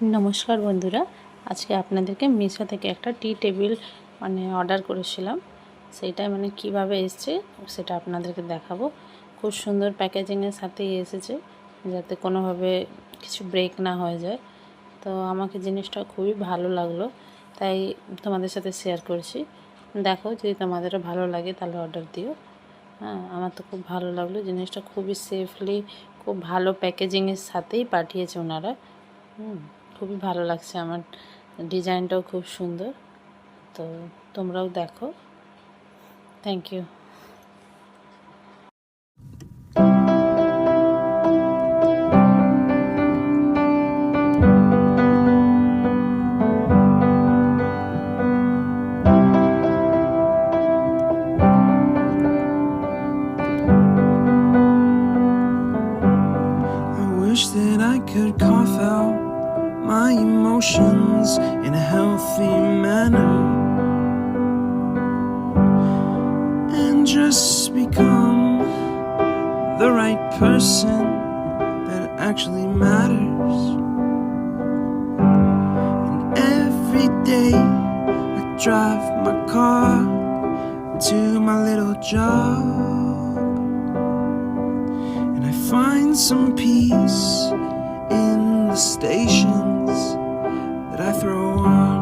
নমস্কার বন্ধুরা, আজকে আপনাদেরকে মিশো থেকে একটা টি টেবিল অর্ডার করেছিলাম। সেইটাই কিভাবে এসছে সেটা আপনাদেরকে দেখাবো। খুব সুন্দর প্যাকেজিংয়ের সাথেই এসেছে, যাতে কোনোভাবে কিছু ব্রেক না হয়ে যায়। তো আমাকে জিনিসটা খুবই ভালো লাগলো, তাই তোমাদের সাথে শেয়ার করছি। দেখো, যদি তোমাদেরও ভালো লাগে তাহলে অর্ডার দিও। হ্যাঁ, আমার তো খুব ভালো লাগলো। জিনিসটা খুবই সেফলি, খুব ভালো প্যাকেজিংয়ের সাথেই পাঠিয়েছে ওনারা। খুবই ভালো লাগছে আমার। ডিজাইনটাও খুব সুন্দর। তো তোমরাও দেখো। Thank you. I wish that I could cough out my emotions in a healthy manner and just become the right person that actually matters. And every day I drive my car to my little job, and I find some peace in the stations that I throw on.